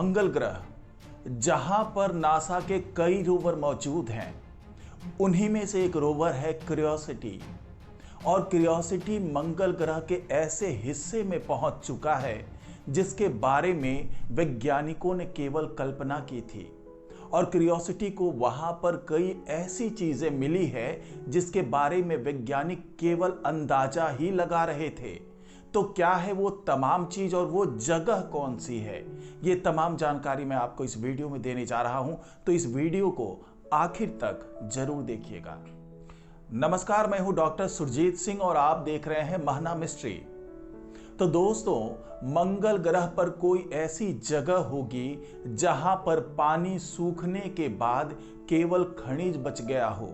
मंगल ग्रह, जहां पर नासा के कई रोवर मौजूद हैं, उन्हीं में से एक रोवर है क्यूरियोसिटी। और क्यूरियोसिटी मंगल ग्रह के ऐसे हिस्से में पहुंच चुका है जिसके बारे में वैज्ञानिकों ने केवल कल्पना की थी। और क्यूरियोसिटी को वहां पर कई ऐसी चीजें मिली है जिसके बारे में वैज्ञानिक केवल अंदाजा ही लगा रहे थे। तो क्या है वो तमाम चीज और वो जगह कौन सी है, ये तमाम जानकारी मैं आपको इस वीडियो में देने जा रहा हूं। तो इस वीडियो को आखिर तक जरूर देखिएगा। नमस्कार, मैं हूं डॉक्टर सुरजीत सिंह और आप देख रहे हैं महना मिस्ट्री। तो दोस्तों, मंगल ग्रह पर कोई ऐसी जगह होगी जहां पर पानी सूखने के बाद केवल खनिज बच गया हो।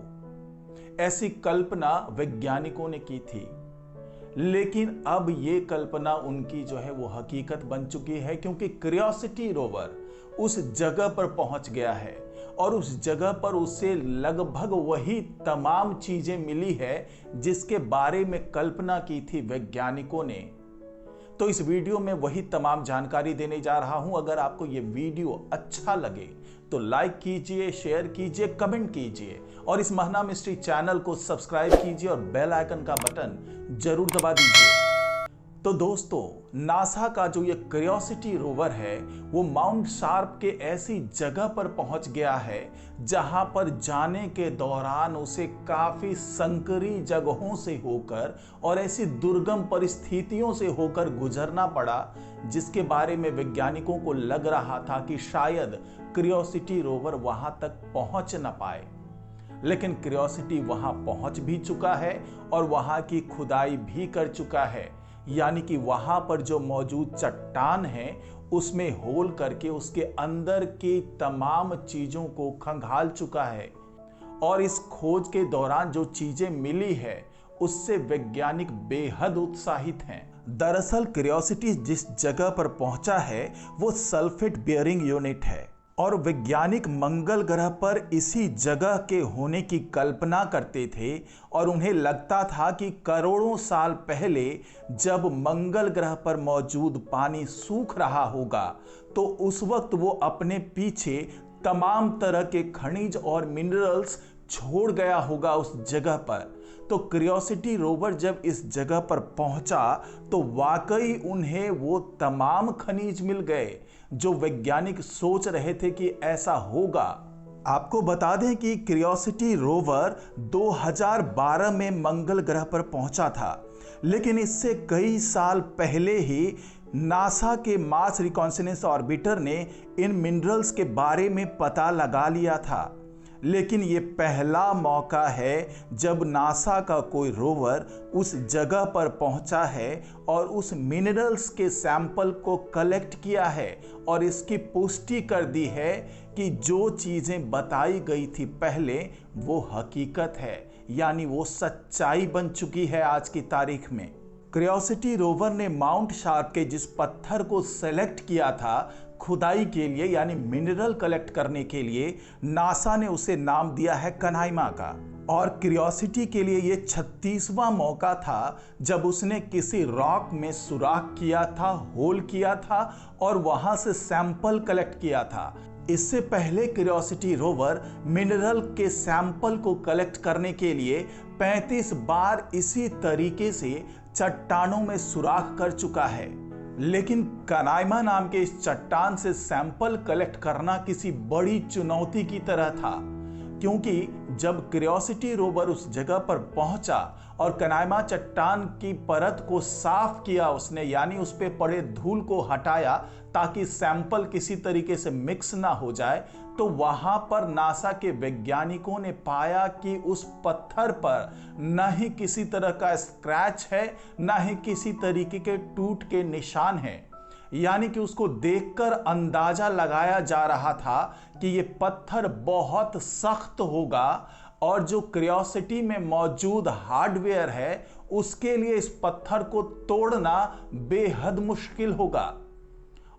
ऐसी कल्पना वैज्ञानिकों ने की थी, लेकिन अब ये कल्पना उनकी जो है वो हकीकत बन चुकी है, क्योंकि क्यूरियोसिटी रोवर उस जगह पर पहुंच गया है और उस जगह पर उसे लगभग वही तमाम चीजें मिली है जिसके बारे में कल्पना की थी वैज्ञानिकों ने। तो इस वीडियो में वही तमाम जानकारी देने जा रहा हूं। अगर आपको ये वीडियो अच्छा लगे तो लाइक कीजिए, शेयर कीजिए, कमेंट कीजिए और इस महना मिस्ट्री चैनल को सब्सक्राइब कीजिए और बेल आइकन का बटन जरूर दबा दीजिए। तो दोस्तों, नासा का जो ये क्यूरियोसिटी रोवर है वो माउंट शार्प के ऐसी जगह पर पहुंच गया है जहां पर जाने के दौरान उसे काफी संकरी जगहों से होकर और ऐसी दुर्गम परिस्थितियों से होकर गुजरना पड़ा जिसके बारे में वैज्ञानिकों को लग रहा था कि शायद क्यूरियोसिटी रोवर वहां तक पहुंच न पाए। लेकिन क्यूरियोसिटी वहां पहुंच भी चुका है और वहां की खुदाई भी कर चुका है, यानी कि वहां पर जो मौजूद चट्टान है उसमें होल करके उसके अंदर की तमाम चीजों को खंगाल चुका है। और इस खोज के दौरान जो चीजें मिली है उससे वैज्ञानिक बेहद उत्साहित हैं। दरअसल क्यूरियोसिटी जिस जगह पर पहुंचा है वो सल्फेट बियरिंग यूनिट है और वैज्ञानिक मंगल ग्रह पर इसी जगह के होने की कल्पना करते थे और उन्हें लगता था कि करोड़ों साल पहले जब मंगल ग्रह पर मौजूद पानी सूख रहा होगा तो उस वक्त वो अपने पीछे तमाम तरह के खनिज और मिनरल्स छोड़ गया होगा उस जगह पर। तो क्यूरियोसिटी रोवर जब इस जगह पर पहुंचा तो वाकई उन्हें वो तमाम खनिज मिल गए जो वैज्ञानिक सोच रहे थे कि ऐसा होगा। आपको बता दें कि क्यूरियोसिटी रोवर 2012 में मंगल ग्रह पर पहुंचा था, लेकिन इससे कई साल पहले ही नासा के मार्स रिकॉन्सनेंस ऑर्बिटर ने इन मिनरल्स के बारे में पता लगा लिया था। लेकिन ये पहला मौका है जब नासा का कोई रोवर उस जगह पर पहुंचा है और उस मिनरल्स के सैंपल को कलेक्ट किया है और इसकी पुष्टि कर दी है कि जो चीजें बताई गई थी पहले वो हकीकत है, यानी वो सच्चाई बन चुकी है आज की तारीख में। क्यूरियोसिटी रोवर ने माउंट शार्प के जिस पत्थर को सेलेक्ट किया था खुदाई के लिए, यानी मिनरल कलेक्ट करने के लिए, नासा ने उसे नाम दिया है कनाइमा का। और क्यूरियोसिटी के लिए ये 36वां मौका था जब उसने किसी रॉक में सुराख किया था, होल किया था और वहां से सैंपल कलेक्ट किया था। इससे पहले क्यूरियोसिटी रोवर मिनरल के सैंपल को कलेक्ट करने के लिए 35 बार इसी तरीके से चट्टानों में सुराख कर चुका है। लेकिन कनाइमा नाम के इस चट्टान से सैंपल कलेक्ट करना किसी बड़ी चुनौती की तरह था, क्योंकि जब क्यूरियोसिटी रोवर उस जगह पर पहुंचा और कनाइमा चट्टान की परत को साफ किया उसने, यानी उस पे पड़े धूल को हटाया ताकि सैंपल किसी तरीके से मिक्स ना हो जाए, तो वहां पर नासा के वैज्ञानिकों ने पाया कि उस पत्थर पर न ही किसी तरह का स्क्रैच है, न ही किसी तरीके के टूट के निशान हैं। यानी कि उसको देखकर अंदाजा लगाया जा रहा था कि ये पत्थर बहुत सख्त होगा और जो क्यूरियोसिटी में मौजूद हार्डवेयर है उसके लिए इस पत्थर को तोड़ना बेहद मुश्किल होगा।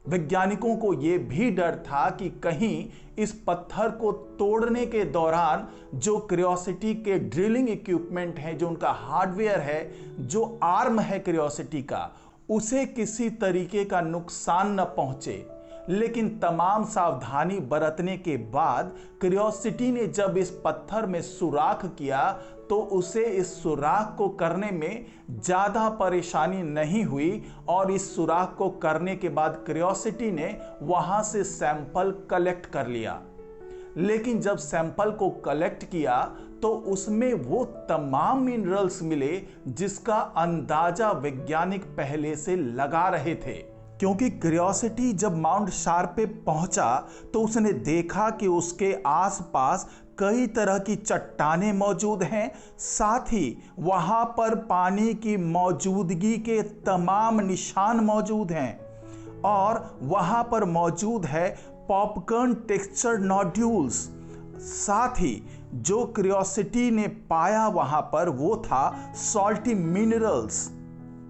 वैज्ञानिकों को यह भी डर था कि कहीं इस पत्थर को तोड़ने के दौरान जो क्यूरियोसिटी के ड्रिलिंग इक्विपमेंट है, जो उनका हार्डवेयर है, जो आर्म है क्यूरियोसिटी का, उसे किसी तरीके का नुकसान न पहुंचे। लेकिन तमाम सावधानी बरतने के बाद क्यूरियोसिटी ने जब इस पत्थर में सुराख किया तो उसे इस सुराख को करने में ज़्यादा परेशानी नहीं हुई और इस सुराख को करने के बाद क्यूरियोसिटी ने वहाँ से सैंपल कलेक्ट कर लिया। लेकिन जब सैंपल को कलेक्ट किया तो उसमें वो तमाम मिनरल्स मिले जिसका अंदाजा वैज्ञानिक पहले से लगा रहे थे, क्योंकि क्यूरियोसिटी जब माउंट शार्प पे पहुंचा तो उसने देखा कि उसके आसपास कई तरह की चट्टानें मौजूद हैं, साथ ही वहां पर पानी की मौजूदगी के तमाम निशान मौजूद हैं और वहां पर मौजूद है पॉपकॉर्न टेक्सचर नोड्यूल्स। साथ ही जो क्यूरियोसिटी ने पाया वहां पर वो था सॉल्टी मिनरल्स।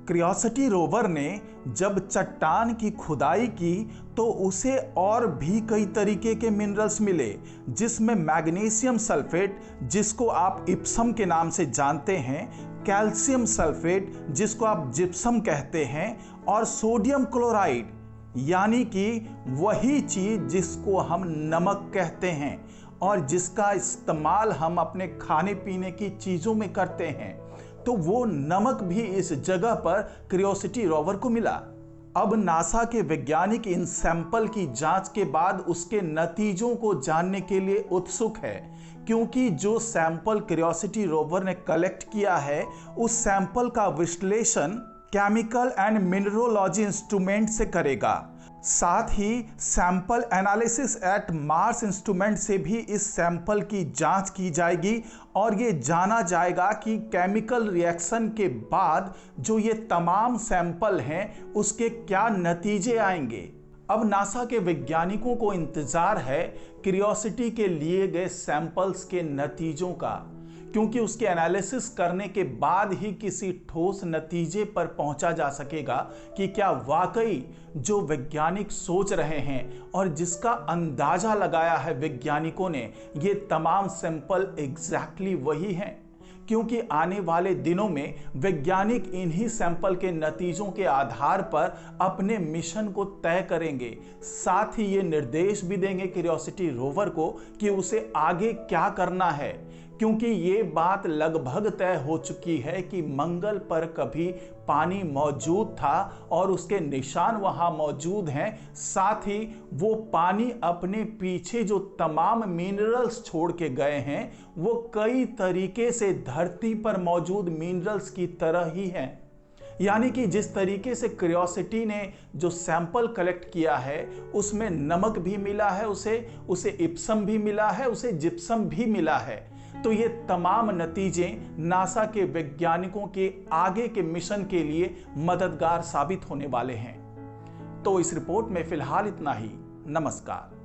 क्यूरियोसिटी रोवर ने जब चट्टान की खुदाई की तो उसे और भी कई तरीके के मिनरल्स मिले, जिसमें मैग्नीशियम सल्फेट जिसको आप इप्सम के नाम से जानते हैं, कैल्शियम सल्फेट जिसको आप जिप्सम कहते हैं और सोडियम क्लोराइड यानी कि वही चीज जिसको हम नमक कहते हैं और जिसका इस्तेमाल हम अपने खाने पीने की चीजों में करते हैं। तो वो नमक भी इस जगह पर क्यूरियोसिटी रोवर को मिला। अब नासा के वैज्ञानिक इन सैंपल की जांच के बाद उसके नतीजों को जानने के लिए उत्सुक है, क्योंकि जो सैंपल क्यूरियोसिटी रोवर ने कलेक्ट किया है उस सैंपल का विश्लेषण केमिकल एंड मिनरोलॉजी इंस्ट्रूमेंट से करेगा। साथ ही sample analysis at Mars instrument से भी इस सैंपल की जांच की जाएगी और ये जाना जाएगा कि केमिकल रिएक्शन के बाद जो ये तमाम सैंपल हैं उसके क्या नतीजे आएंगे। अब नासा के वैज्ञानिकों को इंतजार है क्यूरियोसिटी के लिए गए सैंपल्स के नतीजों का, क्योंकि उसके एनालिसिस करने के बाद ही किसी ठोस नतीजे पर पहुंचा जा सकेगा कि क्या वाकई जो वैज्ञानिक सोच रहे हैं और जिसका अंदाजा लगाया है वैज्ञानिकों ने, ये तमाम सैंपल एग्जैक्टली वही हैं। क्योंकि आने वाले दिनों में वैज्ञानिक इन्हीं सैंपल के नतीजों के आधार पर अपने मिशन को तय करेंगे। साथ ही ये निर्देश भी देंगे क्यूरियोसिटी रोवर को कि उसे आगे क्या करना है, क्योंकि ये बात लगभग तय हो चुकी है कि मंगल पर कभी पानी मौजूद था और उसके निशान वहां मौजूद हैं। साथ ही वो पानी अपने पीछे जो तमाम मिनरल्स छोड़ के गए हैं वो कई तरीके से धरती पर मौजूद मिनरल्स की तरह ही हैं। यानी कि जिस तरीके से क्यूरियोसिटी ने जो सैंपल कलेक्ट किया है उसमें नमक भी मिला है, उसे इप्सम भी मिला है, उसे जिप्सम भी मिला है। तो ये तमाम नतीजे नासा के वैज्ञानिकों के आगे के मिशन के लिए मददगार साबित होने वाले हैं। तो इस रिपोर्ट में फिलहाल इतना ही। नमस्कार।